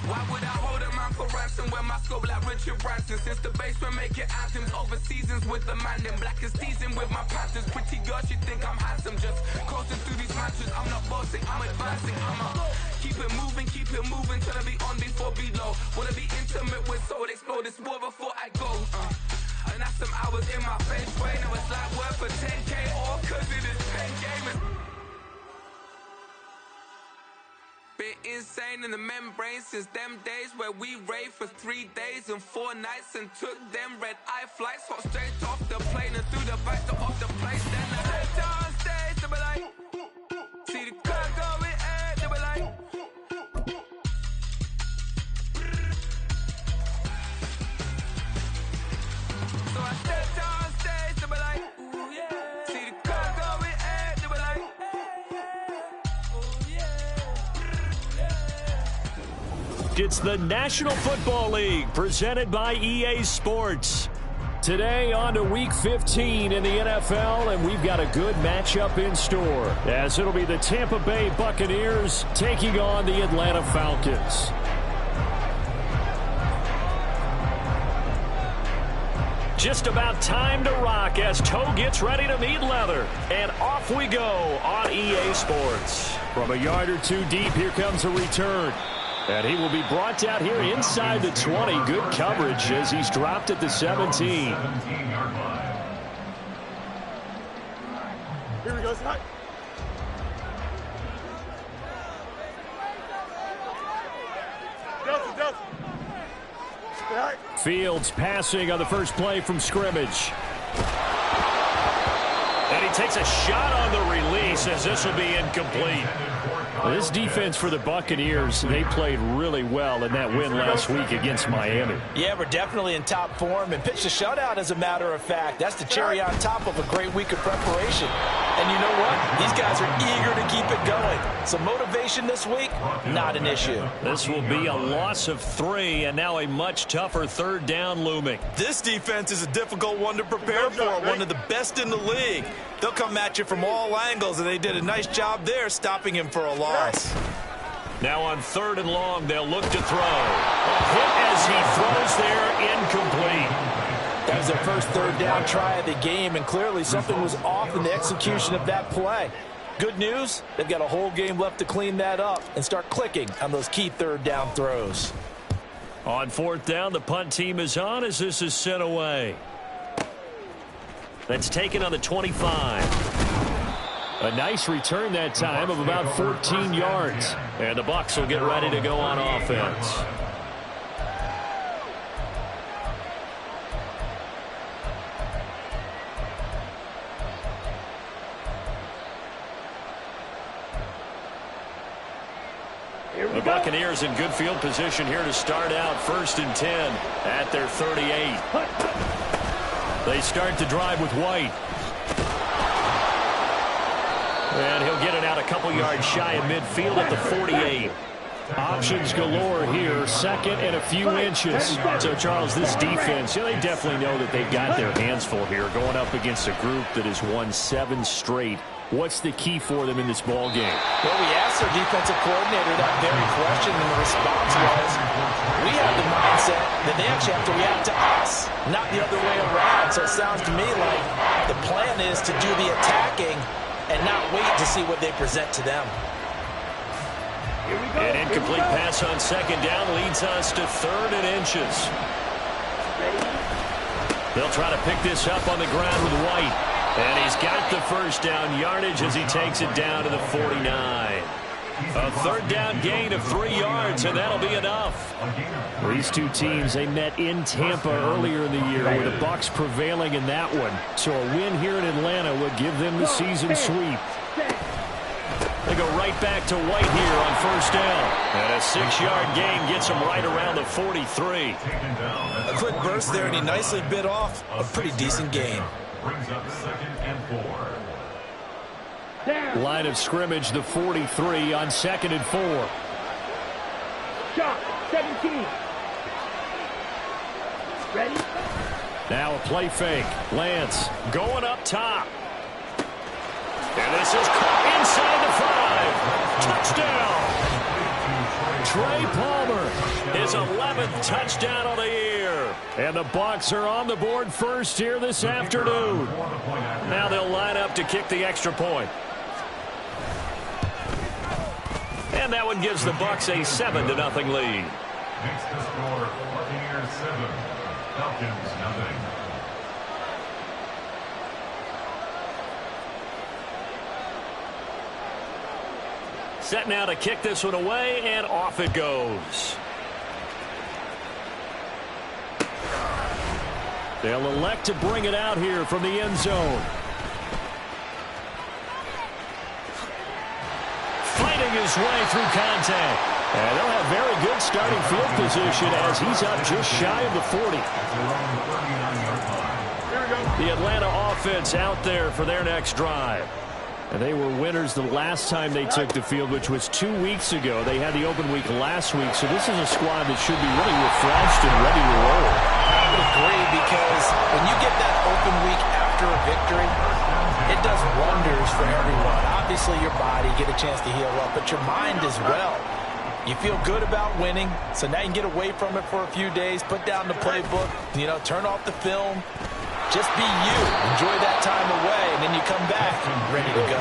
Why would I hold a man for ransom when my scope like Richard Branson? Since the basement make it anthems over seasons with the man in black is teasing with my Panthers. Pretty girl, she think I'm handsome, just coasting through these matches. I'm not bossing, I'm advancing. Keep it moving till I be on before below. Wanna be intimate with soul, explore this war before I go. And that's some hours in my face way. Now it's like work for 10K all cause it is pen gaming. Been insane in the membrane since them days where we raved for 3 days and 4 nights and took them red-eye flights. Hot straight off the plane and through the back door of the place. Then I head down stage to be like, see the crowd going air to be like. So I step down stage to be like, ooh yeah. See the crowd going air to be like, ooh yeah. It's the National Football League presented by EA Sports. Today on to Week 15 in the NFL, and we've got a good matchup in store, as it'll be the Tampa Bay Buccaneers taking on the Atlanta Falcons. Just about time to rock as toe gets ready to meet leather. And off we go on EA Sports. From a yard or two deep, here comes a return. And he will be brought down here inside the 20. Good coverage as he's dropped at the 17. Here we go, Scott. Delta. Fields passing on the first play from scrimmage. And he takes a shot on the release as this will be incomplete. This defense for the Buccaneers, they played really well in that win last week against Miami. Yeah, we're definitely in top form and pitched a shutout, as a matter of fact. That's the cherry on top of a great week of preparation. And you know what? These guys are eager to keep it going. So motivation this week, not an issue. This will be a loss of 3, and now a much tougher third down looming. This defense is a difficult one to prepare for, one of the best in the league. They'll come at you from all angles, and they did a nice job there stopping him for a loss. Now on 3rd and long, they'll look to throw. A hit as he throws there, incomplete. That was their first third down try of the game, and clearly something was off in the execution of that play. Good news, they've got a whole game left to clean that up and start clicking on those key third down throws. On 4th down, the punt team is on as this is sent away. That's taken on the 25. A nice return that time of about 14 yards. And the Bucs will get ready to go on offense. The Buccaneers in good field position here to start out 1st and 10 at their 38. They start the drive with White. And he'll get it out a couple yards shy of midfield at the 48. Options galore here, 2nd and a few inches. So, Charles, this defense, they definitely know that they've got their hands full here going up against a group that has won 7 straight. What's the key for them in this ball game? Well, we asked their defensive coordinator that very question, and the response was, we have the mindset that they actually have to react to us, not the other way around. So it sounds to me like the plan is to do the attacking and not wait to see what they present to them. An incomplete pass on 2nd down leads us to 3rd and inches. They'll try to pick this up on the ground with White. And he's got the first down yardage as he takes it down to the 49. A 3rd down gain of 3 yards, and that'll be enough. These two teams, they met in Tampa earlier in the year with the Bucs prevailing in that one. So a win here in Atlanta would give them the season sweep. They go right back to White here on 1st down. And a 6-yard gain gets them right around the 43. A quick burst there, and he nicely bit off a pretty decent gain. Brings up 2nd and 4. Line of scrimmage, the 43 on 2nd and 4. Shot, 17. Ready? Now a play fake. Lance going up top. And this is caught inside the 5. Touchdown. Trey Palmer, his 11th touchdown of the year. And the Bucs are on the board first here this afternoon. Now they'll line up to kick the extra point. And that one gives the Bucs a 7-0 lead. Makes the score Buccaneers 7, Falcons 0. Set now to kick this one away, and off it goes. They'll elect to bring it out here from the end zone. Fighting his way through contact. And they'll have very good starting field position as he's up just shy of the 40. The Atlanta offense out there for their next drive. And they were winners the last time they took the field, which was 2 weeks ago. They had the open week last week, so this is a squad that should be really refreshed and ready to roll. I would agree, because when you get that open week after a victory, it does wonders for everyone. Obviously, your body, get a chance to heal up, but your mind as well. You feel good about winning, so now you can get away from it for a few days, put down the playbook, turn off the film. Just be you. Enjoy that time away, and then you come back ready to go.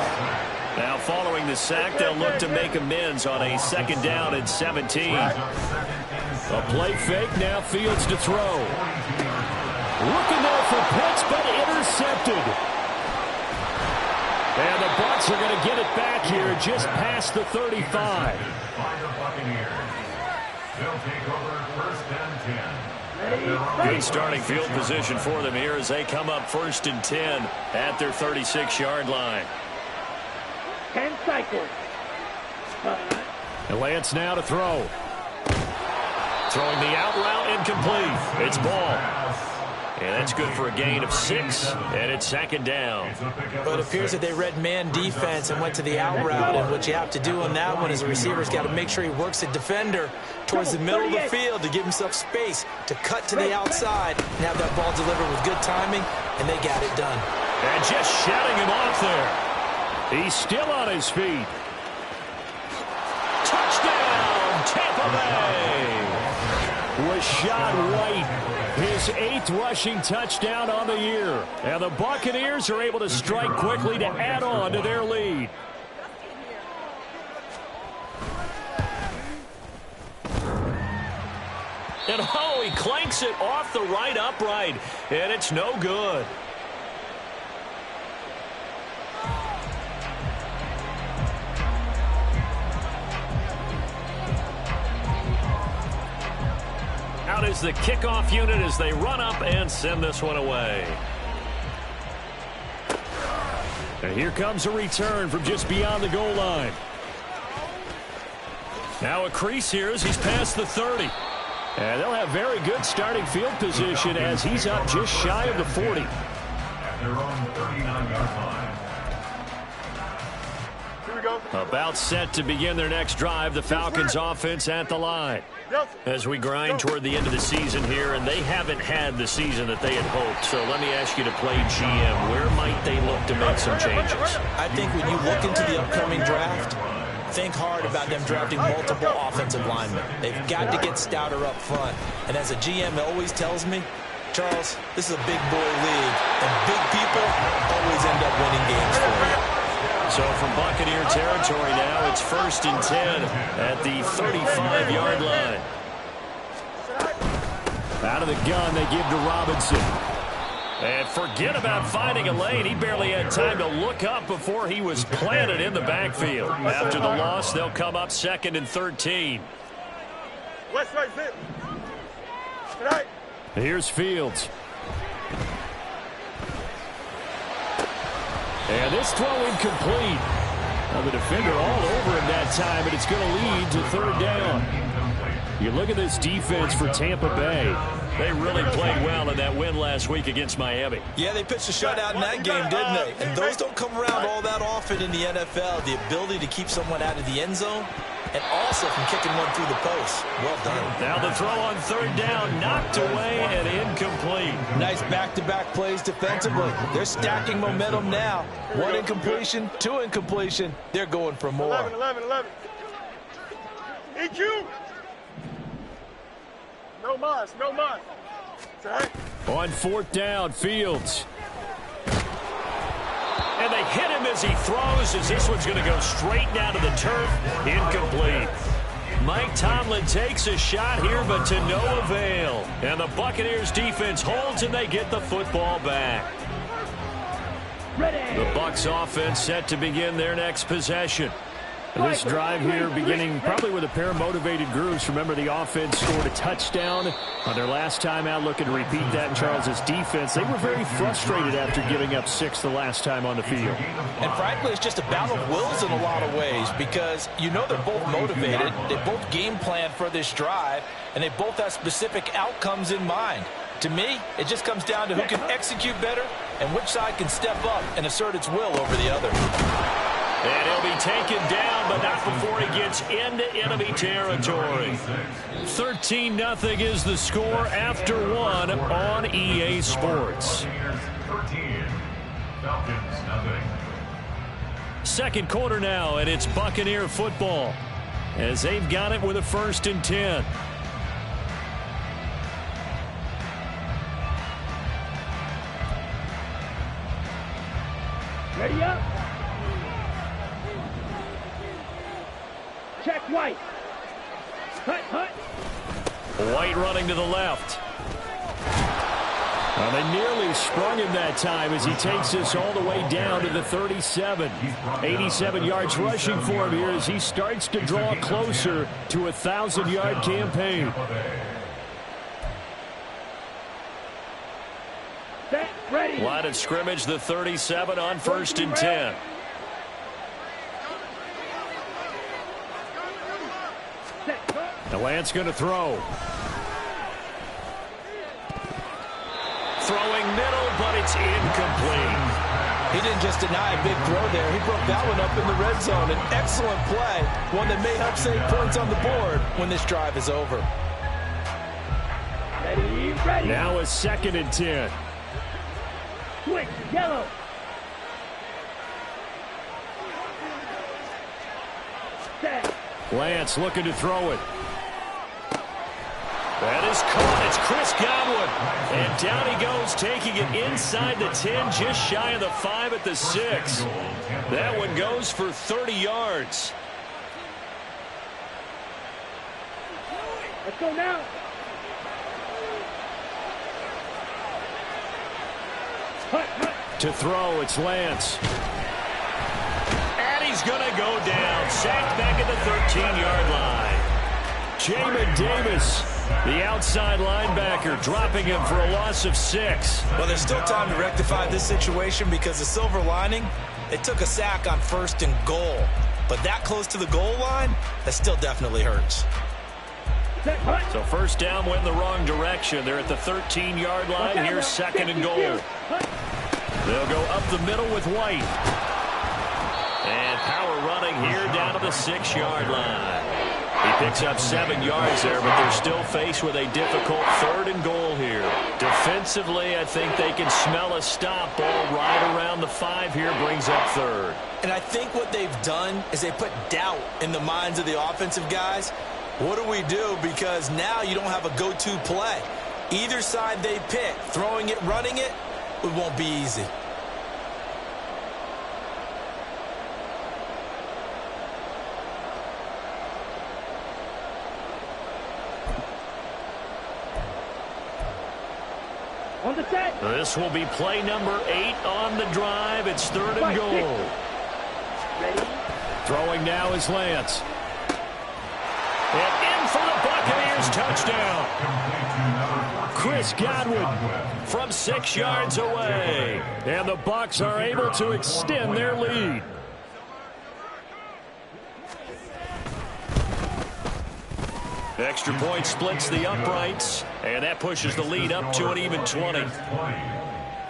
Now, following the sack, they'll look to make amends on a 2nd down and 17. A play fake, now Fields to throw. Looking there for Pitts, but intercepted. And the Bucs are going to get it back here just past the 35. By the Buccaneers. They'll take over 1st and 10. Good starting field position for them here as they come up 1st and 10 at their 36-yard line. 10 cycles. And Lance now to throw. Throwing the out route, incomplete. It's ball. And that's good for a gain of 6, and it's 2nd down. But it appears that they read man defense and went to the out route, and what you have to do on that one is the receiver's got to make sure he works the defender towards the middle of the field to give himself space to cut to the outside and have that ball delivered with good timing, and they got it done. And just shutting him off there. He's still on his feet. Touchdown, Tampa Bay. Rachaad White, his 8th rushing touchdown on the year. And the Buccaneers are able to strike quickly to add on to their lead. And oh, he clanks it off the right upright, and it's no good. Out is the kickoff unit as they run up and send this one away. And here comes a return from just beyond the goal line. Now a crease here as he's past the 30. And they'll have very good starting field position as he's up just shy of the 40. At their own 39-yard line. Here we go. About set to begin their next drive, the Falcons offense at the line. As we grind toward the end of the season here, and they haven't had the season that they had hoped. So let me ask you to play GM. Where might they look to make some changes? I think when you look into the upcoming draft, think hard about them drafting multiple offensive linemen. They've got to get stouter up front. And as a GM always tells me, Charles, this is a big boy league, and big people always end up winning games for you. So from Buccaneer territory now, it's 1st and 10 at the 35-yard line. Out of the gun, they give to Robinson. And forget about finding a lane. He barely had time to look up before he was planted in the backfield. After the loss, they'll come up 2nd and 13. West right, sit. Right. Here's Fields. And this throw incomplete. Well, the defender all over him that time, but it's going to lead to 3rd down. You look at this defense for Tampa Bay. They really played well in that win last week against Miami. Yeah, they pitched a shutout in that game, didn't they? And those don't come around all that often in the NFL. The ability to keep someone out of the end zone and also from kicking one through the post. Well done. Now the throw on 3rd down, knocked away and incomplete. Nice back-to-back plays defensively. They're stacking momentum now. 1 incompletion, 2 incompletion. They're going for more. 11. EQ. No muss. On fourth down, Fields. And they hit him as he throws, as this one's going to go straight down to the turf. Incomplete. Mike Tomlin takes a shot here, but to no avail. And the Buccaneers defense holds, and they get the football back. The Bucs offense set to begin their next possession. This drive here beginning probably with a pair of motivated groups. Remember, the offense scored a touchdown on their last time out, looking to repeat that in Charles's defense. They were very frustrated after giving up 6 the last time on the field. And frankly, it's just a battle of wills in a lot of ways, because you know they're both motivated. They both game plan for this drive, and they both have specific outcomes in mind. To me, it just comes down to who can execute better and which side can step up and assert its will over the other. And he'll be taken down, but not before he gets into enemy territory. 13-0 is the score after 1 on EA Sports. 13, Falcons nothing. Second quarter now, and it's Buccaneer football as they've got it with a 1st and 10. Ready up. Check White. Hut. White running to the left. Well, they nearly sprung him that time as he takes this all the way down to the 37. 87 yards rushing for him here as he starts to draw closer to a 1,000-yard campaign. Set, ready. Line of scrimmage, the 37 on 1st and 10. Now Lance going to throw. Throwing middle, but it's incomplete. He didn't just deny a big throw there. He broke that one up in the red zone. An excellent play, one that may help save points on the board when this drive is over. Ready. Now a 2nd and 10. Switch, yellow. Set. Lance looking to throw it. That is caught. It's Chris Godwin. And down he goes, taking it inside the 10, just shy of the 5 at the 6. That one goes for 30 yards. Let's go now. Hut. To throw, it's Lance. And he's going to go down. Sacked back at the 13-yard line. Jamin Davis, the outside linebacker, dropping him for a loss of 6. Well, there's still time to rectify this situation because the silver lining, they took a sack on 1st and goal. But that close to the goal line, that still definitely hurts. So 1st down went in the wrong direction. They're at the 13-yard line. Here's 2nd and goal. They'll go up the middle with White. And power running here down to the 6-yard line. He picks up 7 yards there, but they're still faced with a difficult 3rd and goal here. Defensively, I think they can smell a stop. Ball right around the 5 here, brings up 3rd. And I think what they've done is they put doubt in the minds of the offensive guys. What do we do? Because now you don't have a go-to play. Either side they pick, throwing it, running it, it won't be easy. On the set. This will be play number 8 on the drive. It's 3rd and goal. Ready. Throwing now is Lance. And in for the Buccaneers touchdown. Chris Godwin from 6 yards away. And the Bucs are able to extend their lead. Extra point splits the uprights, and that pushes the lead up to an even 20.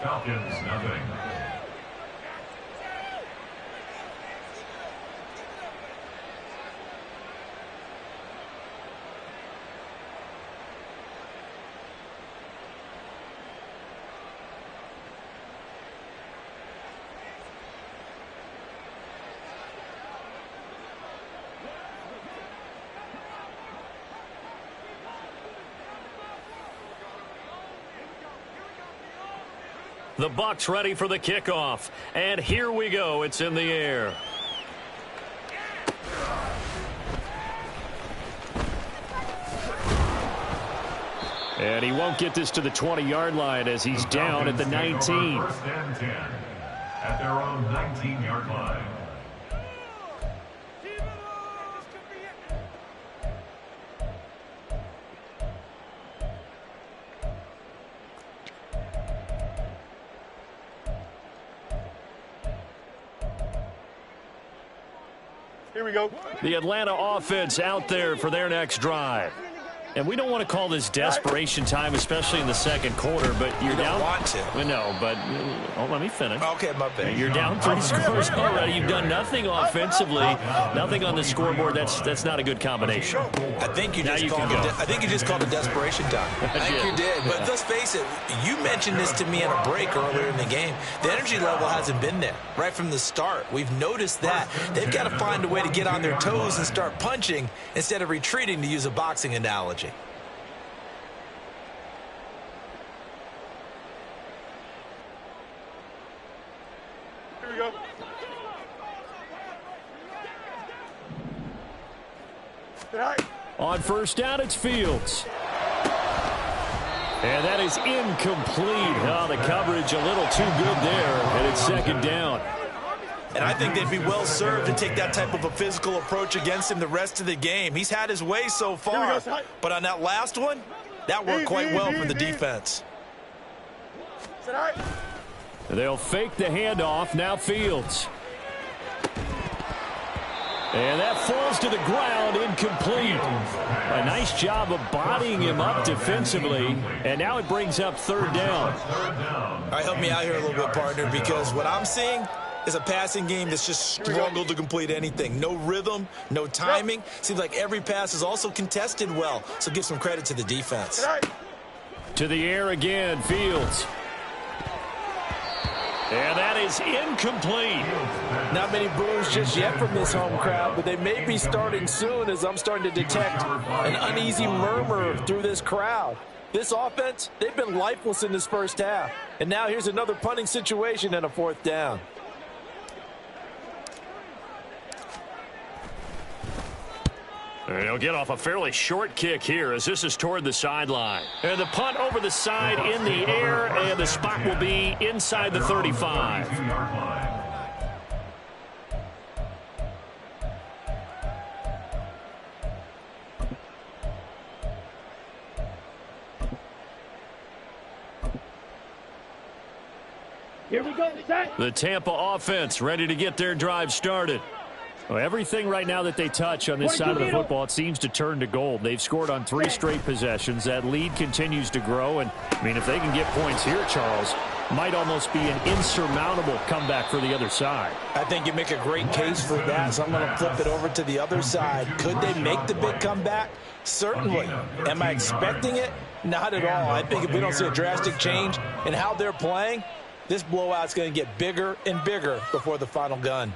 Falcons nothing. The Bucs ready for the kickoff. And here we go. It's in the air. And he won't get this to the 20-yard line as he's down at the 19. First and 10 at their own 19-yard line. Here we go. The Atlanta offense out there for their next drive. And we don't want to call this desperation time, especially in the second quarter, but you're You down. don't want to. No, but let me finish. Okay, my bad. You're down 3 scores already. You've done nothing offensively, nothing on the scoreboard. That's not a good combination. I think you Now just you called can it. go. I think you just called it desperation time. I think you did. But let's face it. You mentioned this to me in a break earlier in the game. The energy level hasn't been there right from the start. We've noticed that they've got to find a way to get on their toes and start punching instead of retreating, to use a boxing analogy. Here we go. Tonight. On first down, it's Fields. And that is incomplete. Oh, the coverage a little too good there, and it's second down. And I think they'd be well served to take that type of a physical approach against him the rest of the game. He's had his way so far. But on that last one, that worked quite well for the defense. Tonight. They'll fake the handoff. Now Fields. And that falls to the ground, incomplete. A nice job of bodying him up defensively. And now it brings up third down. All right, help me out here a little bit, partner, because what I'm seeing is a passing game that's just struggled to complete anything. No rhythm, no timing. Seems like every pass is also contested well, so give some credit to the defense. To the air again, Fields. And that is incomplete. Not many boos just yet from this home crowd, but they may be starting soon as I'm starting to detect an uneasy murmur through this crowd. This offense, they've been lifeless in this first half. And now here's another punting situation and a fourth down. And he'll get off a fairly short kick here as this is toward the sideline. And the punt over the side in the air, and the spot will be inside the 35. Here we go, set. The Tampa offense ready to get their drive started. Well, everything right now that they touch on this side of the football, it seems to turn to gold. They've scored on 3 straight possessions. That lead continues to grow. And, I mean, if they can get points here, Charles, might almost be an insurmountable comeback for the other side. I think you make a great case for that, so I'm going to flip it over to the other side. Could they make the big comeback? Certainly. Am I expecting it? Not at all. I think if we don't see a drastic change in how they're playing, this blowout's going to get bigger and bigger before the final gun.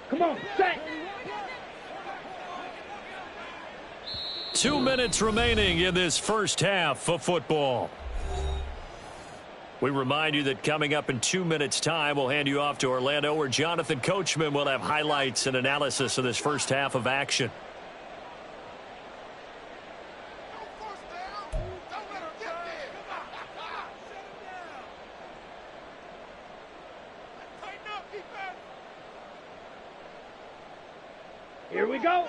Come on, set. 2 minutes remaining in this first half of football. We remind you that coming up in 2 minutes' time, we'll hand you off to Orlando, where Jonathan Coachman will have highlights and analysis of this first half of action. Here we go.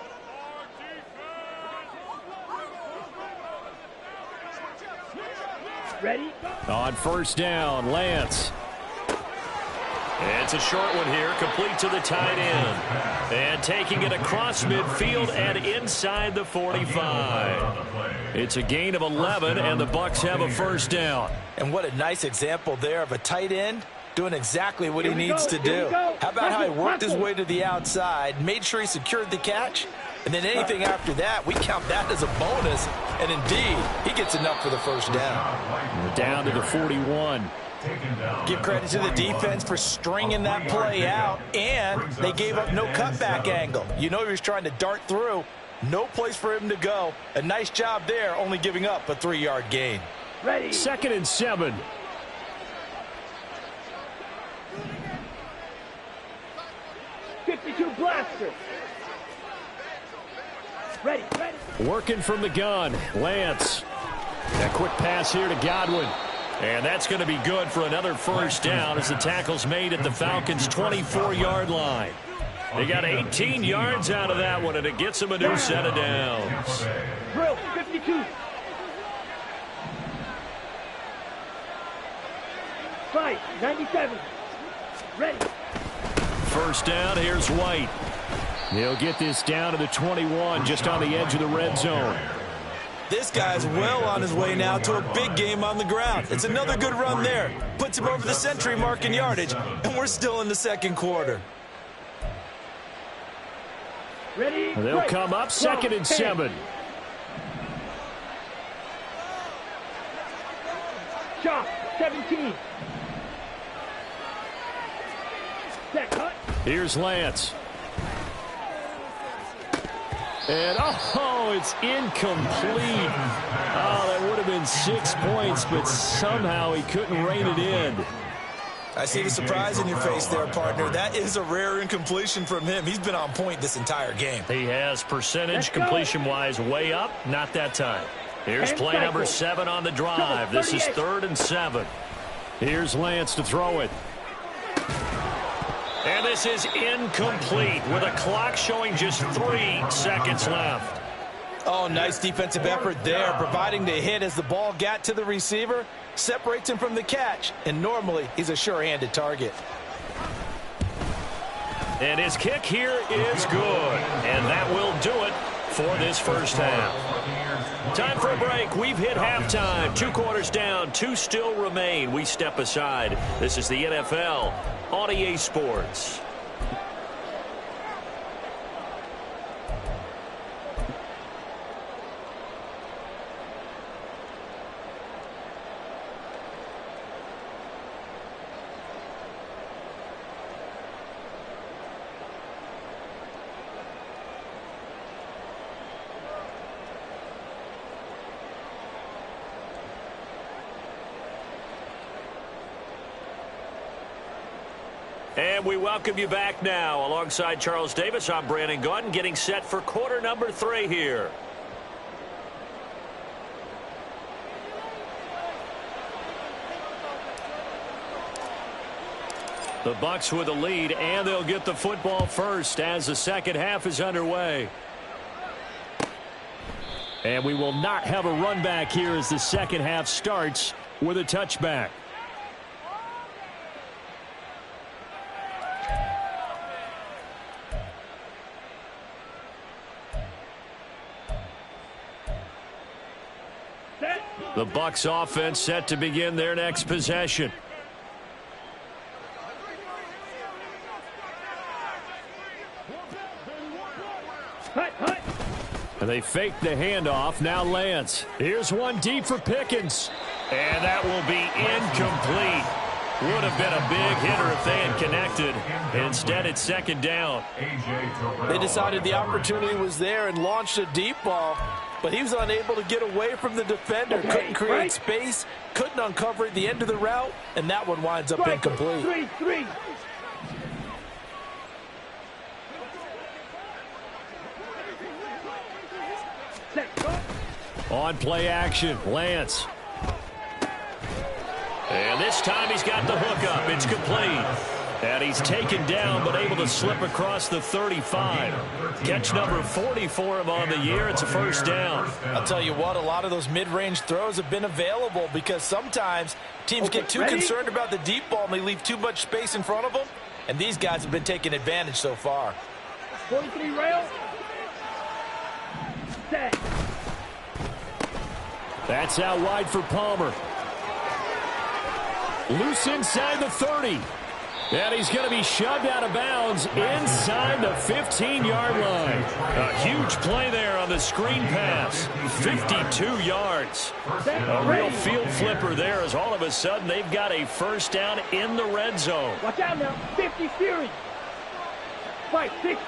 Ready? On first down, Lance. It's a short one here, complete to the tight end. And taking it across midfield and inside the 45. It's a gain of 11, and the Bucs have a first down. And what a nice example there of a tight end doing exactly what he needs to do. How about how he worked his way to the outside, made sure he secured the catch, and then anything after that, we count that as a bonus. And indeed, he gets enough for the first down. Down to the 41. Give credit to the defense for stringing that play out, and they gave up no cutback angle. You know he was trying to dart through, No place for him to go. A nice job there, only giving up a 3-yard gain. Ready. 2nd and 7. .52 blaster. Ready. Working from the gun. Lance. A quick pass here to Godwin. And that's going to be good for another first down as the tackle's made at the Falcons' 24-yard line. They got 18 yards out of that one, and it gets them a new set of downs. Drill 52. 97. Ready. First down, here's White. He'll get this down to the 21, just on the edge of the red zone. This guy's well on his way now to a big game on the ground. It's another good run there. Puts him over the century mark in yardage, and we're still in the second quarter. Ready. They'll come up 2nd and 7. Chop 17. Set cut. Here's Lance. And, it's incomplete. That would have been 6 points, but somehow he couldn't rein it in. I see the surprise in your face there, partner. That is a rare incompletion from him. He's been on point this entire game. He has percentage completion-wise way up. Not that time. Here's play number 7 on the drive. This is 3rd and 7. Here's Lance to throw it. And this is incomplete with a clock showing just 3 seconds left. Oh, nice defensive effort there, providing the hit as the ball got to the receiver, separates him from the catch, and normally he's a sure-handed target. And his kick here is good, and that will do it for this first half. Time for a break. We've hit halftime. 2 quarters down, 2 still remain. We step aside. This is the NFL on EA Sports. And we welcome you back now. Alongside Charles Davis, I'm Brandon Gaudin, getting set for quarter number 3 here. The Bucs with a lead, and they'll get the football first as the second half is underway. And we will not have a run back here as the second half starts with a touchback. The Bucs offense set to begin their next possession. And they fake the handoff. Now Lance. Here's one deep for Pickens. And that will be incomplete. Would have been a big hitter if they had connected. Instead, it's second down. They decided the opportunity was there and launched a deep ball, but he was unable to get away from the defender. Couldn't create space, couldn't uncover the end of the route, and that one winds up incomplete. 3-3. On play action, Lance. And this time he's got the hook up. It's complete. And he's taken down but able to slip across the 35. Catch number 40 for him on the year. It's a first down. I'll tell you what, a lot of those mid-range throws have been available because sometimes teams get too concerned about the deep ball and they leave too much space in front of them. And these guys have been taking advantage so far. 43 rail. Set. That's out wide for Palmer. Loose inside the 30. And he's going to be shoved out of bounds inside the 15-yard line. A huge play there on the screen pass. 52 yards. A real field flipper there as all of a sudden they've got a first down in the red zone. Watch out now. 50 Fury. 560.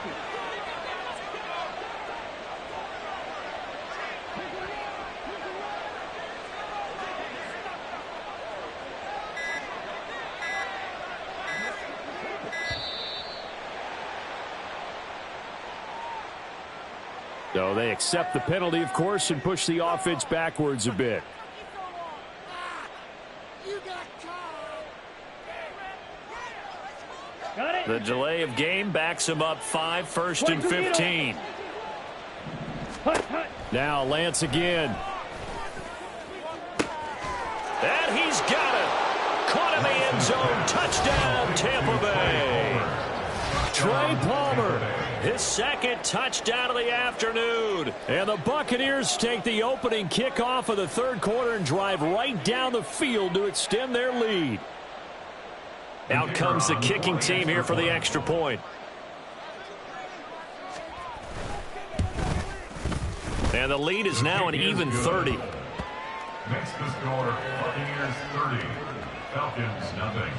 So they accept the penalty, of course, and push the offense backwards a bit. The delay of game backs him up 5, 1st and 15. Now Lance again. And he's got it. Caught in the end zone. Touchdown, Tampa Bay. Trey Palmer, his second touchdown of the afternoon. And the Buccaneers take the opening kickoff of the third quarter and drive right down the field to extend their lead. Out comes the kicking team here for the extra point. And the lead is now an even 30. Makes the score Buccaneers 30, Falcons nothing.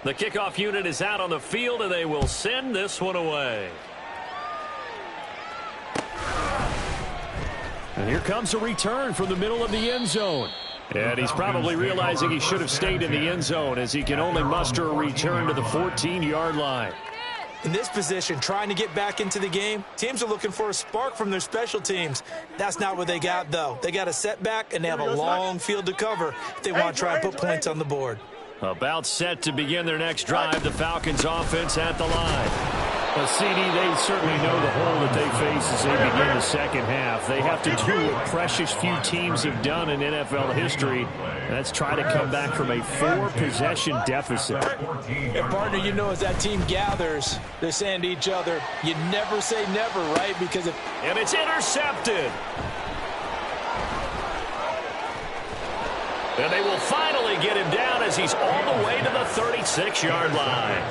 The kickoff unit is out on the field, and they will send this one away. And here comes a return from the middle of the end zone. And he's probably realizing he should have stayed in the end zone as he can only muster a return to the 14-yard line. In this position, trying to get back into the game, teams are looking for a spark from their special teams. That's not what they got, though. They got a setback, and they have a long field to cover if they want to try and put points on the board. About set to begin their next drive, the Falcons offense at the line. Well, CD, they certainly know the hole that they face as they begin the second half. They have to do what precious few teams have done in NFL history, and that's try to come back from a 4-possession deficit. And partner, you know, as that team gathers, they're saying to each other, you never say never, right? Because if... And it's intercepted. And they will finally get him down as he's all the way to the 36-yard line.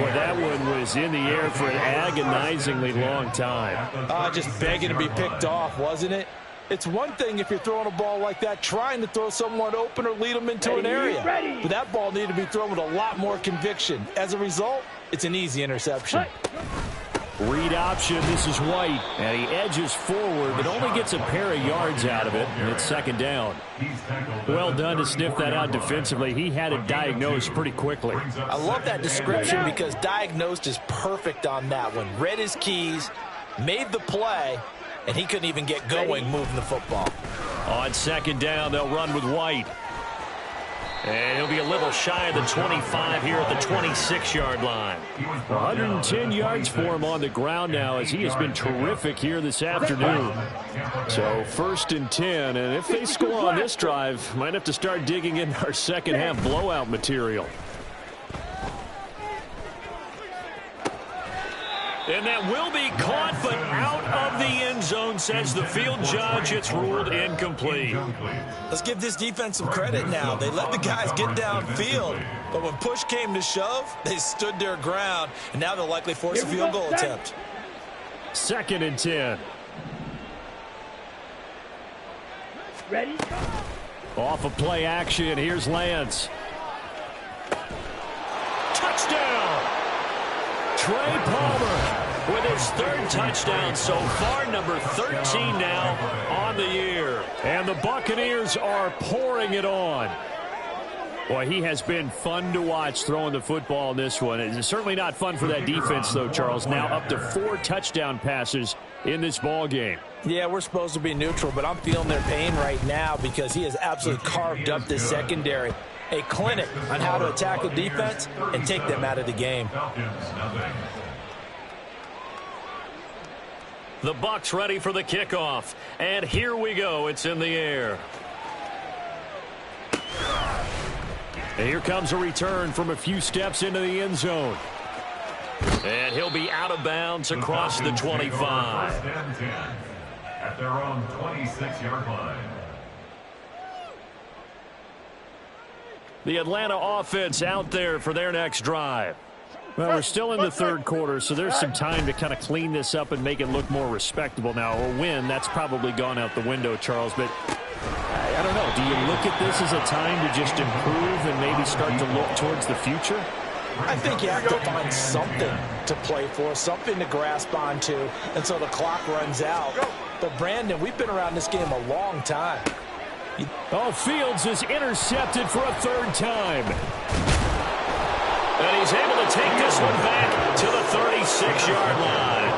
Well, that one was in the air for an agonizingly long time. Just begging to be picked off, wasn't it? It's one thing if you're throwing a ball like that, trying to throw someone open or lead them into an area. But that ball needed to be thrown with a lot more conviction. As a result, it's an easy interception. Read option, this is White, and he edges forward, but only gets a pair of yards out of it, and it's second down. Well done to sniff that out defensively. He had it diagnosed pretty quickly. I love that description because diagnosed is perfect on that one. Read his keys, made the play, and he couldn't even get going moving the football. On second down, they'll run with White. And he'll be a little shy of the 25 here at the 26-yard line. 110 yards for him on the ground now as he has been terrific here this afternoon. So 1st and 10, and if they score on this drive, might have to start digging in our second half blowout material. And that will be caught, but out of the end zone, says the field judge. It's ruled incomplete. Let's give this defense some credit now. They let the guys get downfield, but when push came to shove, they stood their ground, and now they'll likely force a field goal attempt. 2nd and 10. Ready? Off of play action, here's Lance. Touchdown! Trey Palmer with his 3rd touchdown so far, number 13 now on the year. And the Buccaneers are pouring it on. Boy, he has been fun to watch throwing the football in this one. It's certainly not fun for that defense, though, Charles. Now up to 4 touchdown passes in this ball game. Yeah, we're supposed to be neutral, but I'm feeling their pain right now because he has absolutely carved up this secondary. A clinic on how to attack a defense and take them out of the game. The Bucs ready for the kickoff. And here we go. It's in the air. And here comes a return from a few steps into the end zone. And he'll be out of bounds across the 25. At their own 26-yard line. The Atlanta offense out there for their next drive. Well, we're still in the third quarter, so there's some time to kind of clean this up and make it look more respectable. Now, a win, that's probably gone out the window, Charles, but I don't know. Do you look at this as a time to just improve and maybe start to look towards the future? I think you have to find something to play for, something to grasp onto until the clock runs out. But, Brandon, we've been around this game a long time. Oh, Fields is intercepted for a 3rd time. And he's able to take this one back to the 36-yard line.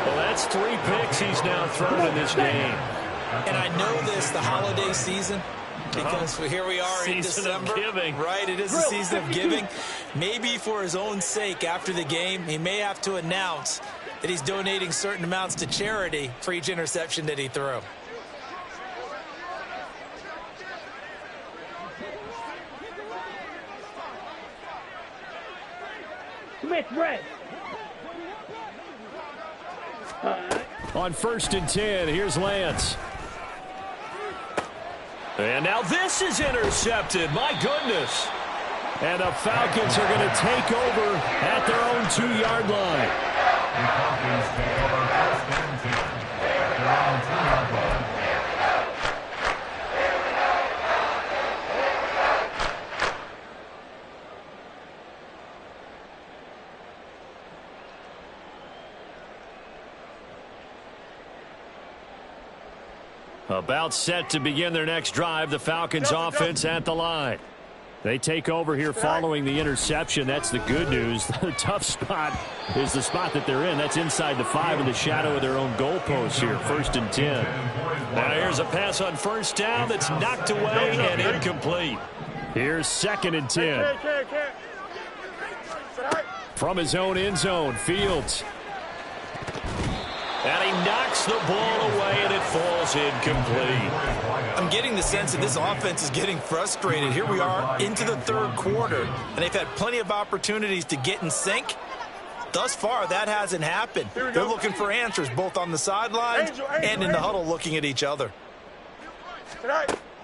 Well, that's 3 picks he's now thrown in this game. And I know this, the holiday season, because here we are in December. Season of giving. Right, it is the season of giving. Maybe for his own sake, after the game, he may have to announce that he's donating certain amounts to charity for each interception that he threw. Smith, red. On 1st and 10, here's Lance. And now this is intercepted. My goodness. And the Falcons are going to take over at their own 2-yard line. The Falcons take over 1st and 10 at their own 2-yard line. About set to begin their next drive, the Falcons offense at the line. They take over here following the interception. That's the good news. The tough spot is the spot that they're in. That's inside the 5 in the shadow of their own goalpost here. 1st and 10. Now here's a pass on 1st down that's knocked away and incomplete. Here's 2nd and 10. From his own end zone, Fields. And he knocks the ball away, and it falls incomplete. I'm getting the sense that this offense is getting frustrated. Here we are into the 3rd quarter, and they've had plenty of opportunities to get in sync. Thus far, that hasn't happened. They're looking for answers, both on the sidelines and in the huddle looking at each other.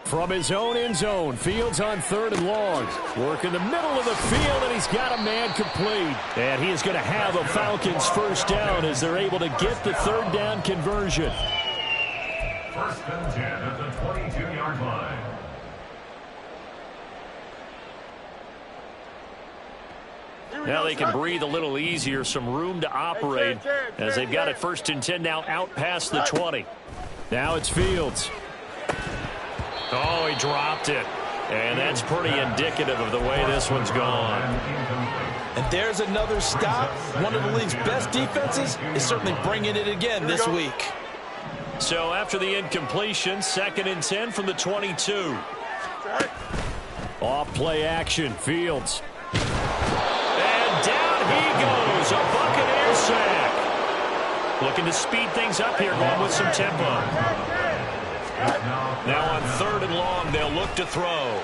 From his own end zone, Fields on 3rd and long. Work in the middle of the field, and he's got a man complete. And he is going to have a Falcons 1st down as they're able to get the 3rd down conversion. 1st and 10 at the 22-yard line. Now they can breathe a little easier, some room to operate as they've got it 1st and 10 now out past the 20. Now it's Fields. Oh, he dropped it. And that's pretty indicative of the way this one's gone. And there's another stop. One of the league's best defenses is certainly bringing it again this week. So after the incompletion, 2nd and 10 from the 22. Off play action, Fields. And down he goes, a Buccaneer sack. Looking to speed things up here, going with some tempo. Now on 3rd and long, they'll look to throw.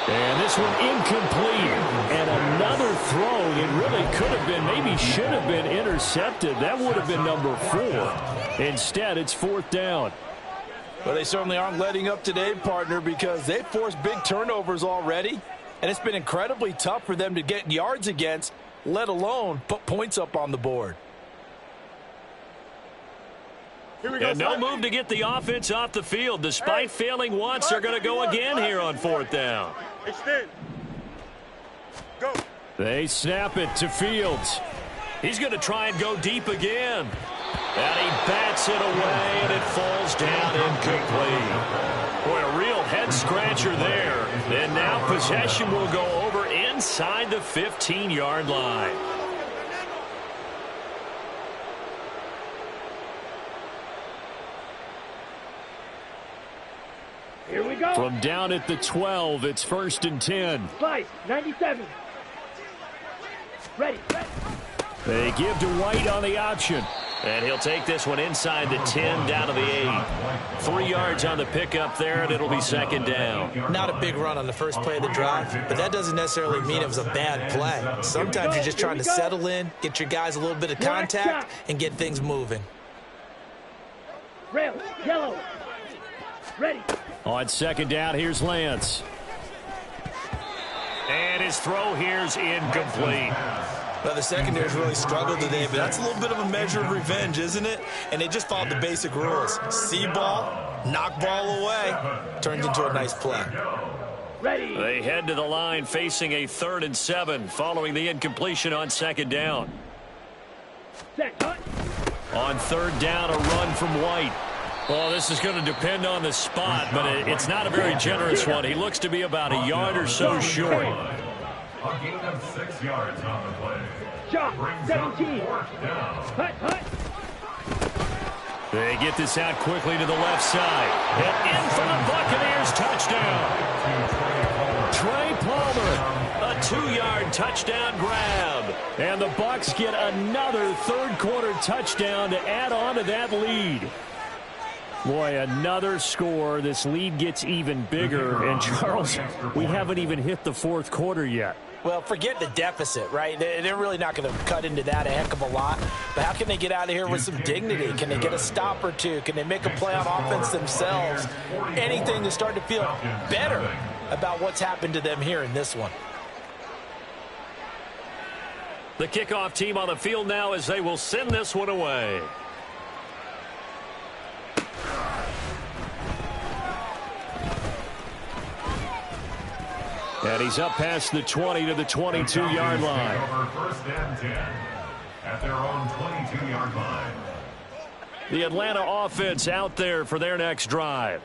And this one incomplete. And another throw that really could have been, maybe should have been intercepted. That would have been number 4. Instead, it's 4th down. Well, they certainly aren't letting up today, partner, because they've forced big turnovers already. And it's been incredibly tough for them to get yards against, let alone put points up on the board. And no move to get the offense off the field. Despite failing once, they're going to go again here on 4th down. Extend. Go. They snap it to Fields. He's going to try and go deep again. And he bats it away, and it falls down incomplete. Boy, a real head-scratcher there. And now possession will go over inside the 15-yard line. Here we go. From down at the 12, it's 1st and 10. Fight, 97. Ready. They give to White on the option. And he'll take this one inside the 10, down to the 8. 3 yards on the pickup there, and it'll be 2nd down. Not a big run on the first play of the drive, but that doesn't necessarily mean it was a bad play. Sometimes you're just trying to settle in, get your guys a little bit of contact, and get things moving. Rail, yellow. Ready. On 2nd down, here's Lance. And his throw here's incomplete. Well, the secondary's really struggled today, but that's a little bit of a measure of revenge, isn't it? And they just followed the basic rules. See ball, knock ball away, turns into a nice play. Ready. They head to the line facing a 3rd and 7 following the incompletion on 2nd down. Set, cut. On 3rd down, a run from White. Well, this is going to depend on the spot, but it's not a very generous one. He looks to be about a yard or so short. A gain of 6 yards on the play. Shot, Brings 17. up 4th down. Hut. They get this out quickly to the left side. And in for the Buccaneers, touchdown. Trey Palmer, a 2-yard touchdown grab. And the Bucs get another third-quarter touchdown to add on to that lead. Boy, another score. This lead gets even bigger. And, Charles, we haven't even hit the fourth quarter yet. Well, forget the deficit, right? They're really not going to cut into that a heck of a lot. But how can they get out of here with some dignity? Can they get a stop or two? Can they make a play on offense themselves? Anything to start to feel better about what's happened to them here in this one. The kickoff team on the field now as they will send this one away. And he's up past the 20 to the 22-yard line. Over 1st and 10 at their own 22-yard line. The Atlanta offense out there for their next drive.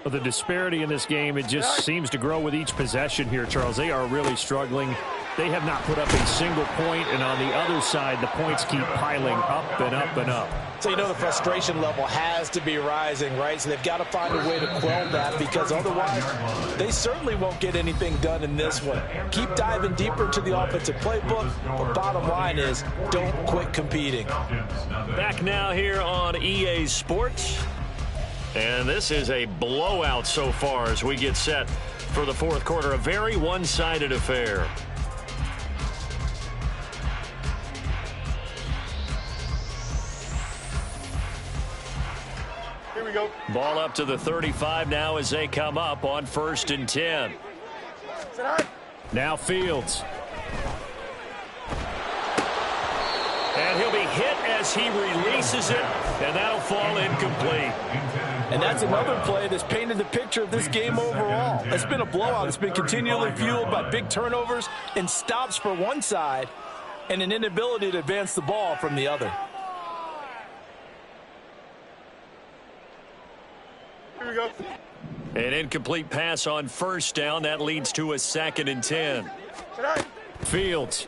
Well, the disparity in this game, it just seems to grow with each possession here, Charles. They are really struggling. They have not put up a single point, and on the other side, the points keep piling up and up and up. So, the frustration level has to be rising, right? So they've got to find a way to quell that, because otherwise they certainly won't get anything done in this one. Keep diving deeper into the offensive playbook, but bottom line is don't quit competing. Back now here on EA Sports. And this is a blowout so far as we get set for the fourth quarter. A very one-sided affair. Here we go. Ball up to the 35 now as they come up on 1st and 10. Now Fields. And he'll be hit as he releases it, and that'll fall incomplete. And that's another play that's painted the picture of this game overall. It's been a blowout. It's been continually fueled by big turnovers and stops for one side and an inability to advance the ball from the other. Here we go. An incomplete pass on 1st down. That leads to a 2nd and 10. Fields.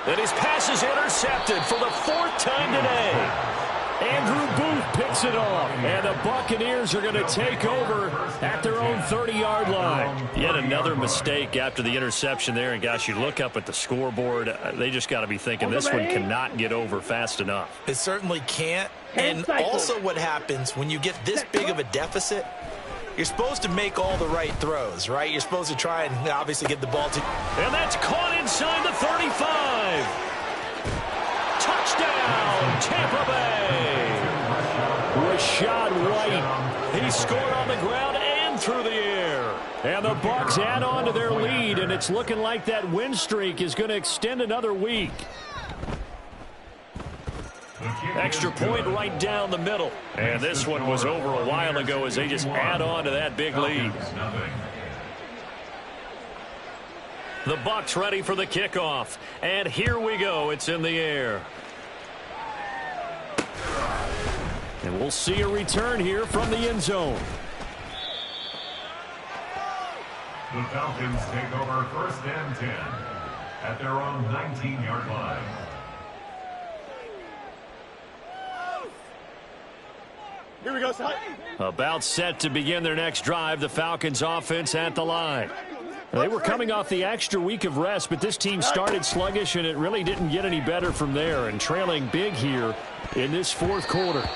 And his pass is intercepted for the 4th time today. Andrew Booth picks it off, and the Buccaneers are going to take over at their own 30-yard line. Yet another mistake after the interception there, and gosh, you look up at the scoreboard, they just got to be thinking this one cannot get over fast enough. It certainly can't. And also what happens when you get this big of a deficit, you're supposed to make all the right throws, right? You're supposed to try and obviously get the ball to... And that's caught inside the 35. Touchdown, Tampa Bay. Rashad White. He scored on the ground and through the air. And the Bucs add on to their lead, and it's looking like that win streak is going to extend another week. Extra point right down the middle. And this one was over a while ago as they just add on to that big lead. The Bucs ready for the kickoff. And here we go. It's in the air. And we'll see a return here from the end zone. The Falcons take over 1st and 10 at their own 19-yard line. Here we go, son. About set to begin their next drive. The Falcons offense at the line. They were coming off the extra week of rest, but this team started sluggish, and it really didn't get any better from there, and trailing big here in this fourth quarter.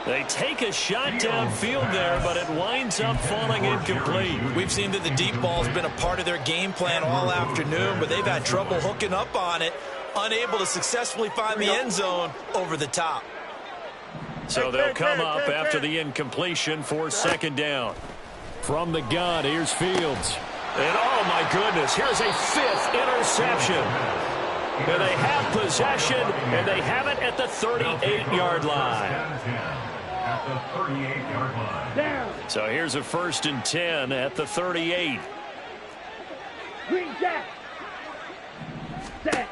They take a shot downfield there, but it winds up falling incomplete. We've seen that the deep ball's been a part of their game plan all afternoon, but they've had trouble hooking up on it, unable to successfully find the end zone over the top. So they'll come up after the incompletion for 2nd down. From the gun, here's Fields. And oh my goodness, here's a 5th interception. And they have possession, and they have it at the 38-yard line. At the 38-yard line. Down. So here's a 1st and 10 at the 38. Green Jack. Set.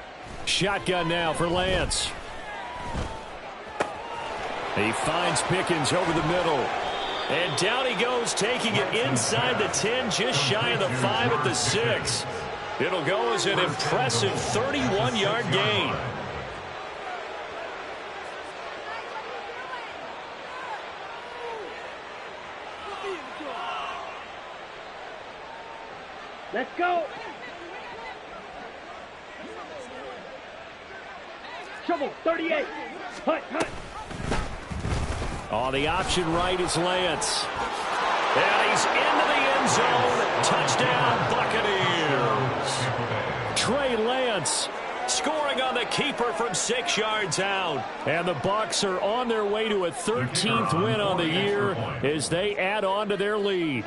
Shotgun now for Lance. He finds Pickens over the middle. And down he goes, taking it inside the 10, just shy of the 5 at the 6. It'll go as an impressive 31-yard gain. Let's go. Shovel, 38. Hut. On the option right is Lance. And he's into the end zone. Touchdown, Buccaneers. Trey Lance scoring on the keeper from 6 yards out. And the Bucs are on their way to a 13th win on the year as they add on to their lead.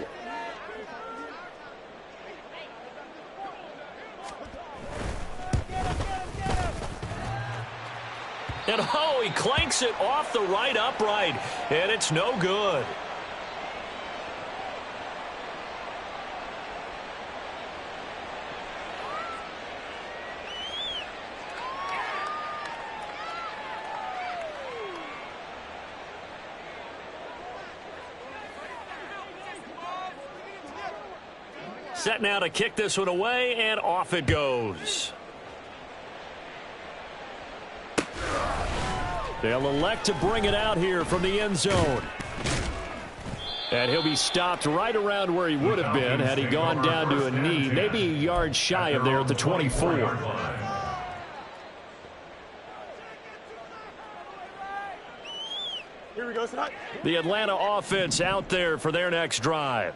And oh, he clanks it off the right upright, and it's no good. Set now to kick this one away, and off it goes. They'll elect to bring it out here from the end zone. And he'll be stopped right around where he would have been had he gone down to a knee, maybe a yard shy of there at the 24. Here we go, son. The Atlanta offense out there for their next drive.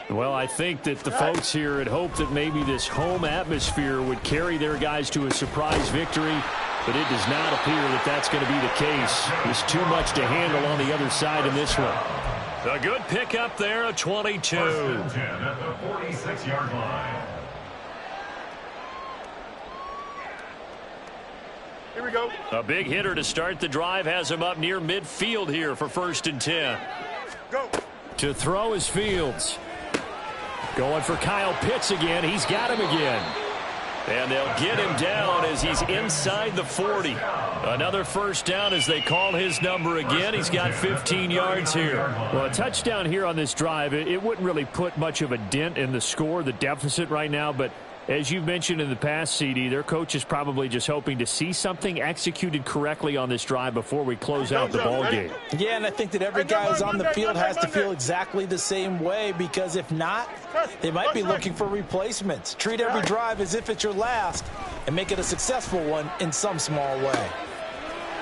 Well, I think that the folks here had hoped that maybe this home atmosphere would carry their guys to a surprise victory. But it does not appear that that's going to be the case. There's too much to handle on the other side in this one. A good pickup there, a 22. First and 10 at the 46-yard line. Here we go. A big hitter to start the drive has him up near midfield here for 1st and 10. Go. To throw is Fields. Going for Kyle Pitts again. He's got him again. And they'll get him down as he's inside the 40. Another first down as they call his number again. He's got 15 yards here. Well, a touchdown here on this drive, it wouldn't really put much of a dent in the score, the deficit right now. But as you've mentioned in the past, CD, their coach is probably just hoping to see something executed correctly on this drive before we close out the ball game. Yeah, and I think that every guy who's on the field has to feel exactly the same way, because if not, they might be looking for replacements. Treat every drive as if it's your last and make it a successful one in some small way.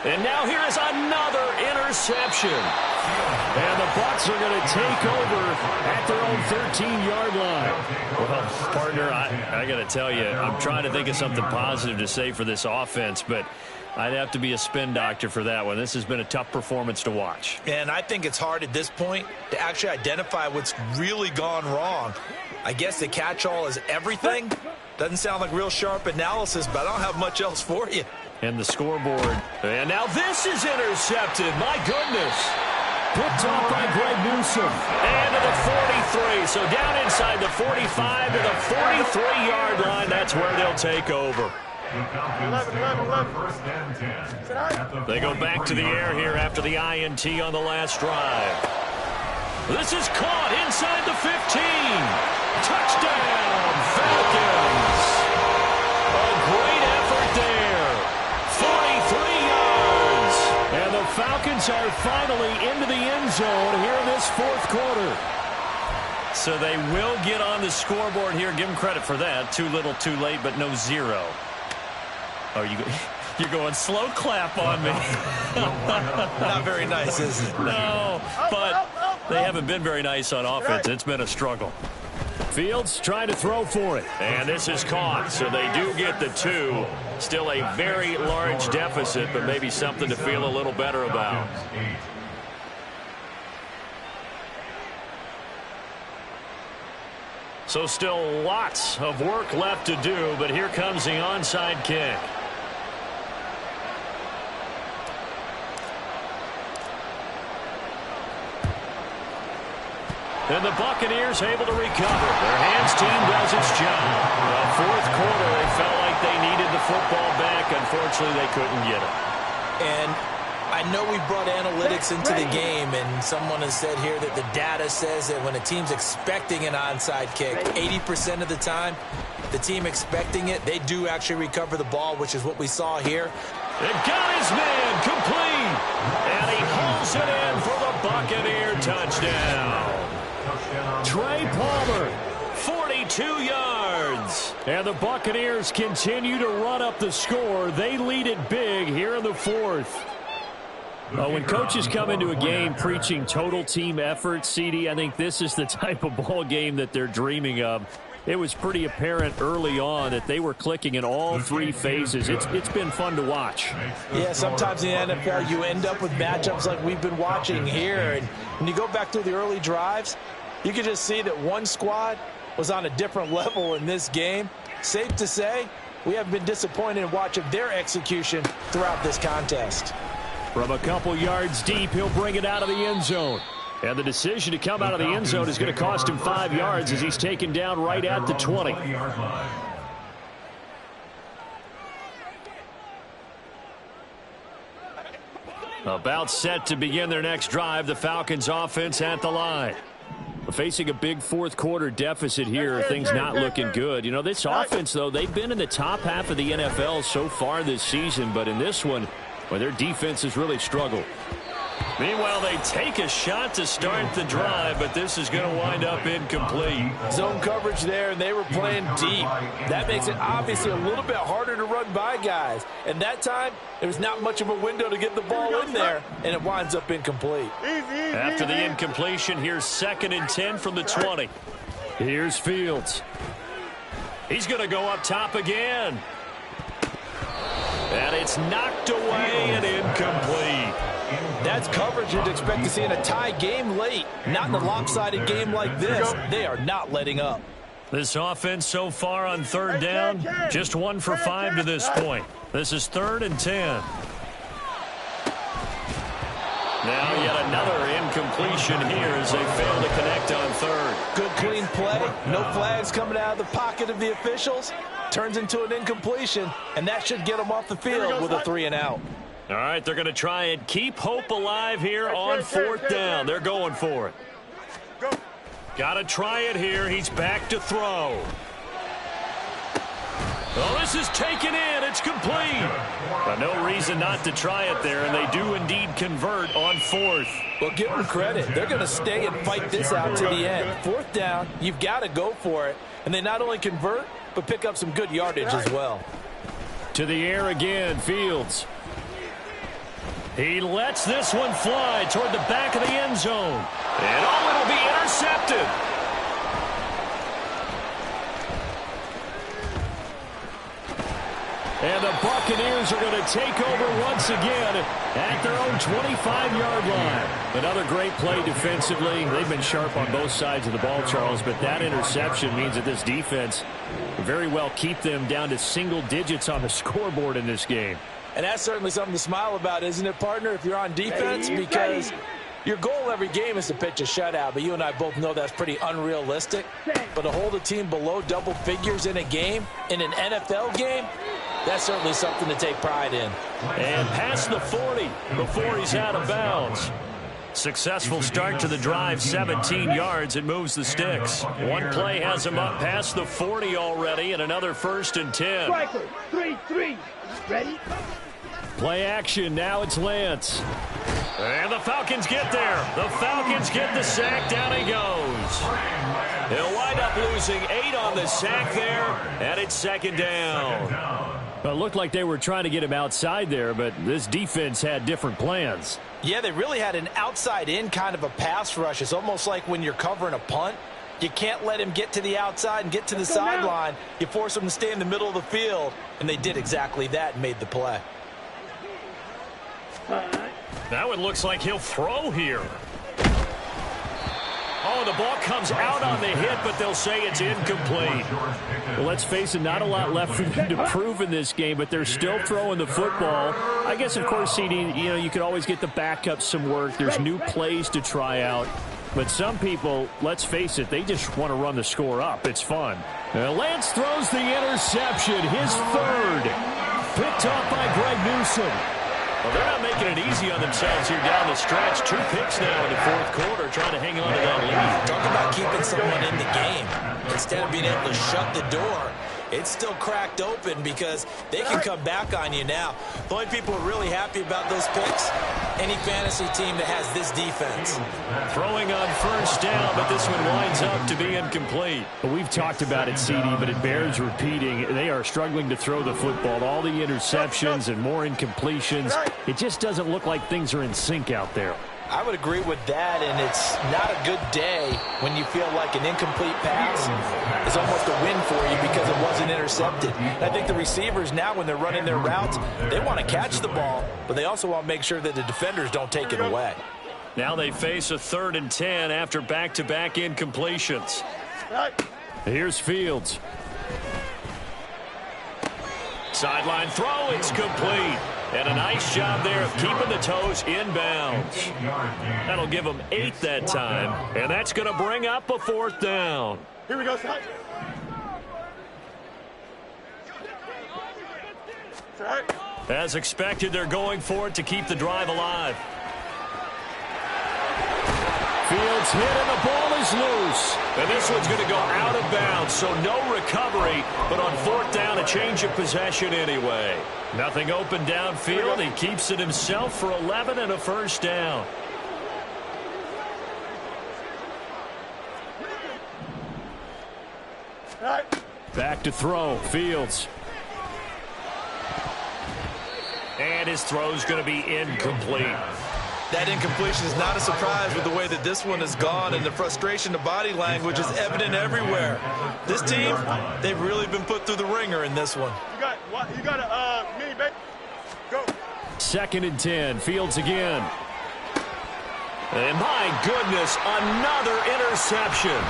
And now here is another interception. And the Bucs are going to take over at their own 13-yard line. Well, partner, I got to tell you, I'm trying to think of something positive to say for this offense, but I'd have to be a spin doctor for that one. This has been a tough performance to watch. And I think it's hard at this point to actually identify what's really gone wrong. I guess the catch-all is everything. Doesn't sound like real sharp analysis, but I don't have much else for you. And the scoreboard. And now this is intercepted. My goodness. Picked off by Greg Newsome. And to the 43. So down inside the 45 to the 43-yard line. That's where they'll take over. 11. First and 10. They go back to the air here after the INT on the last drive. This is caught inside the 15. Touchdown, Falcons. A great effort there. 43 yards. And the Falcons are finally into the end zone here in this 4th quarter. So they will get on the scoreboard here. Give them credit for that. Too little, too late, but no 0. Oh, you're going slow clap on me. Not very nice, is it? No, but they haven't been very nice on offense. It's been a struggle. Fields trying to throw for it. And this is caught, so they do get the 2. Still a very large deficit, but maybe something to feel a little better about. So still lots of work left to do, but here comes the onside kick. And the Buccaneers able to recover. Their hands team does its job. The 4th quarter, they felt like they needed the football back. Unfortunately, they couldn't get it. And I know we brought analytics into the game, and someone has said here that the data says that when a team's expecting an onside kick, 80% of the time, the team expecting it, they do actually recover the ball, which is what we saw here. It got his man complete, and he hauls it in for the Buccaneer touchdown. Trey Palmer, 42 yards. And the Buccaneers continue to run up the score. They lead it big here in the fourth. When coaches come into a game preaching total team effort, CD, I think this is the type of ball game that they're dreaming of. It was pretty apparent early on that they were clicking in all three phases. It's been fun to watch. Yeah, sometimes in the NFL you end up with matchups like we've been watching here. And when you go back through the early drives, you can just see that one squad was on a different level in this game. Safe to say, we have been disappointed in watching their execution throughout this contest. From a couple yards deep, he'll bring it out of the end zone. And the decision to come out of the end zone is going to cost him 5 yards as he's taken down right at the 20. About set to begin their next drive, the Falcons offense at the line. Facing a big fourth quarter deficit here, things not looking good. You know, this offense, though, they've been in the top half of the NFL so far this season, but in this one, well, their defense has really struggled. Meanwhile, they take a shot to start the drive, but this is going to wind up incomplete. Zone coverage there, and they were playing deep. That makes it obviously a little bit harder to run by guys. And that time, there was not much of a window to get the ball in there, and it winds up incomplete. After the incompletion, here's 2nd and 10 from the 20. Here's Fields. He's going to go up top again. And it's knocked away and incomplete. That's coverage you'd expect to see in a tie game late. Not in a lopsided game like this. They are not letting up. This offense so far on 3rd down, just 1 for 5 to this point. This is 3rd and 10. Now yet another incompletion here as they fail to connect on 3rd. Good clean play. No flags coming out of the pocket of the officials. Turns into an incompletion, and that should get them off the field with a 3 and out. All right, they're going to try and keep hope alive here on 4th down. They're going for it. Got to try it here. He's back to throw. Oh, this is taken in. It's complete. But no reason not to try it there, and they do indeed convert on 4th. Well, give them credit. They're going to stay and fight this out to the end. 4th down, you've got to go for it. And they not only convert, but pick up some good yardage as well. To the air again, Fields. He lets this one fly toward the back of the end zone. And it'll be intercepted. And the Buccaneers are going to take over once again at their own 25-yard line. Another great play defensively. They've been sharp on both sides of the ball, Charles, but that interception means that this defense will very well keep them down to single digits on the scoreboard in this game. And that's certainly something to smile about, isn't it, partner, if you're on defense? Because your goal every game is to pitch a shutout, but you and I both know that's pretty unrealistic. But to hold a team below double figures in a game, in an NFL game, that's certainly something to take pride in. And past the 40 before he's out of bounds. Successful start to the drive, 17 yards. It moves the sticks. One play has him up past the 40 already, and another 1st and 10. Striker, 3-3. Ready? Play action. Now it's Lance. And the Falcons get there. The Falcons get the sack. Down he goes. He'll wind up losing 8 on the sack there, and it's 2nd down. Well, it looked like they were trying to get him outside there, but this defense had different plans. Yeah, they really had an outside-in kind of a pass rush. It's almost like when you're covering a punt. You can't let him get to the outside and get to the sideline. You force him to stay in the middle of the field, and they did exactly that and made the play. That one looks like he'll throw here. Oh, the ball comes out on the hit, but they'll say it's incomplete. Well, let's face it, not a lot left for them to prove in this game, but they're still throwing the football. I guess, of course, CD, you could always get the backup some work. There's new plays to try out. But some people, let's face it, they just want to run the score up. It's fun. Lance throws the interception, his 3rd. Picked off by Greg Newsome. Well, they're not making it easy on themselves here down the stretch. 2 picks now in the fourth quarter, trying to hang on to that lead. Talk about keeping someone in the game. Instead of being able to shut the door, it's still cracked open because they can come back on you now. The only people who are really happy about those picks, any fantasy team that has this defense. Throwing on first down, but this one winds up to be incomplete. Well, we've talked about it, CD, but it bears repeating. They are struggling to throw the football. All the interceptions and more incompletions. It just doesn't look like things are in sync out there. I would agree with that, and it's not a good day when you feel like an incomplete pass is almost a win for you because it wasn't intercepted. And I think the receivers now, when they're running their routes, they want to catch the ball, but they also want to make sure that the defenders don't take it away. Now they face a 3rd and 10 after back-to-back incompletions. Here's Fields. Sideline throw, it's complete. And a nice job there of keeping the toes inbounds. That'll give them 8 that time, and that's going to bring up a 4th down. Here we go, Scott. As expected, they're going for it to keep the drive alive. Fields hit, and the ball is loose. And this one's going to go out of bounds, so no recovery. But on 4th down, a change of possession anyway. Nothing open downfield. He keeps it himself for 11 and a first down. Back to throw. Fields. And his throw's going to be incomplete. That incompletion is not a surprise with the way that this one has gone, and the frustration, the body language is evident everywhere. This team, they've really been put through the ringer in this one. You got a mini back. Go. 2nd and 10. Fields again. And my goodness, another interception.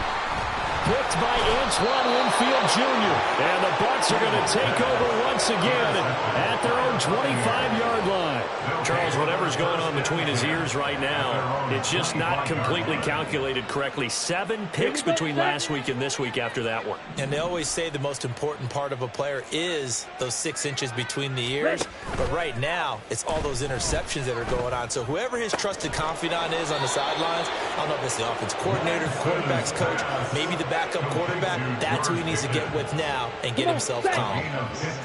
Picked by Antoine Winfield Jr. And the Bucs are going to take over once again at their own 25-yard line. Charles, whatever's going on between his ears right now, it's just not completely calculated correctly. 7 picks between last week and this week after that one. And they always say the most important part of a player is those 6 inches between the ears. But right now, it's all those interceptions that are going on. So whoever his trusted confidant is on the sidelines, I don't know if it's the offense coordinator, quarterback's coach, maybe the backup quarterback, that's who he needs to get with now and get himself calm.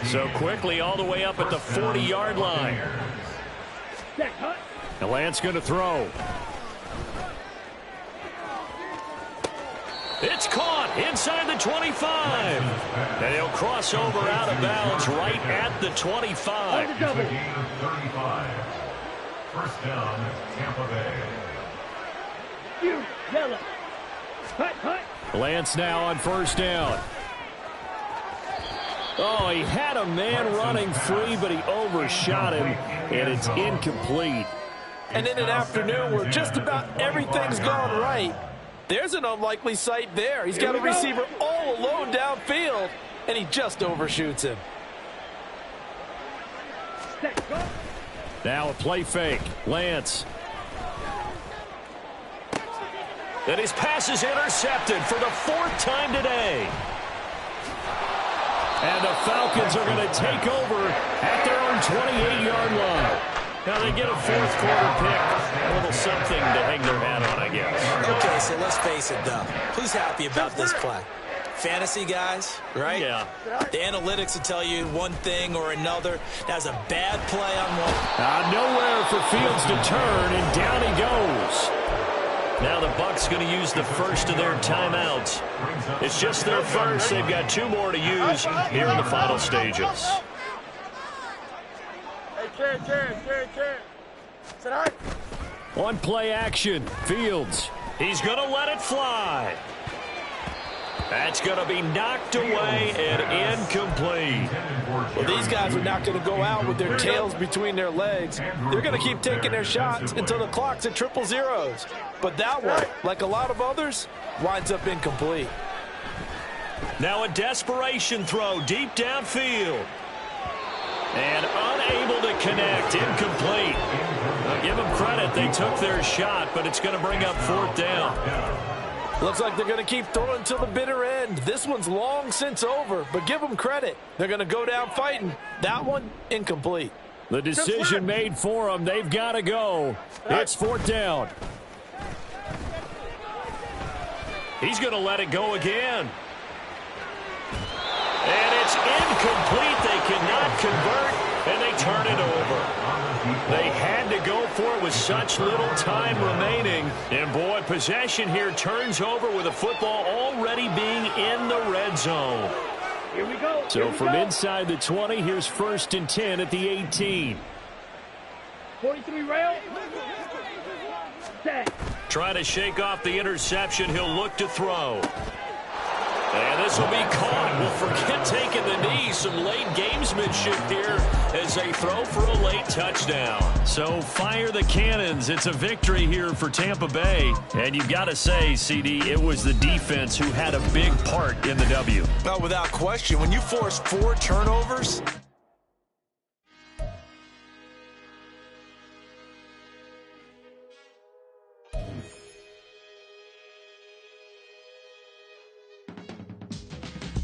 So quickly all the way up at the 40-yard line. Now Lance going to throw. It's caught inside the 25. And he'll cross over out of bounds right at the 25. It's a gain of 35. First down, Tampa Bay. You, yellow. Hut, hut. Lance now on first down. Oh, he had a man running free, but he overshot him, and it's incomplete. And in an afternoon where just about everything's gone right, there's an unlikely sight there. He's got a receiver all alone downfield, and he just overshoots him. Now a play fake. Lance. And his pass is intercepted for the 4th time today. And the Falcons are going to take over at their own 28-yard line. Now they get a 4th quarter pick. A little something to hang their hat on, I guess. Okay, so let's face it, though. Who's happy about this play? Fantasy guys, right? Yeah. The analytics will tell you one thing or another. That's a bad play on one. Nowhere for Fields to turn, and down he goes. Now the Bucs going to use the first of their timeouts. It's just their first. They've got 2 more to use here in the final stages. Hey, Karen. Sit high. On play action, Fields. He's going to let it fly. That's going to be knocked away and incomplete. Well, these guys are not going to go out with their tails between their legs. They're going to keep taking their shots until the clock's at 000. But that one, like a lot of others, winds up incomplete. Now a desperation throw deep downfield. And unable to connect, incomplete. I'll give them credit, they took their shot, but it's going to bring up 4th down. Looks like they're going to keep throwing till the bitter end. This one's long since over, but give them credit. They're going to go down fighting. That one, incomplete. The decision made for them. They've got to go. It's 4th down. He's going to let it go again. And it's incomplete. They cannot convert, and they turn it over. They had to go for it with such little time remaining. And, boy, possession here turns over with the football already being in the red zone. Here we go. So from inside the 20, here's 1st and 10 at the 18. 43 rail. Sack. Trying to shake off the interception. He'll look to throw. And this will be caught. Well, forget taking the knee. Some late gamesmanship here as they throw for a late touchdown. So fire the cannons. It's a victory here for Tampa Bay. And you've got to say, CD, it was the defense who had a big part in the W. Well, without question, when you force 4 turnovers,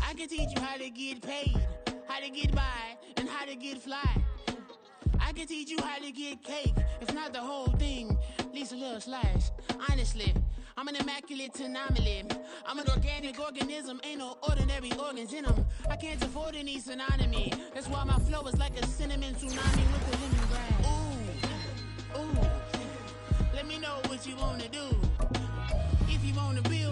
I can teach you how to get paid, how to get by, and how to get fly. I can teach you how to get cake, if not the whole thing, at least a little slice. Honestly, I'm an immaculate anomaly. I'm an organic organism, ain't no ordinary organs in them. I can't afford any synonymy. That's why my flow is like a cinnamon tsunami with the lemongrass. Ooh, ooh, let me know what you wanna do. If you wanna build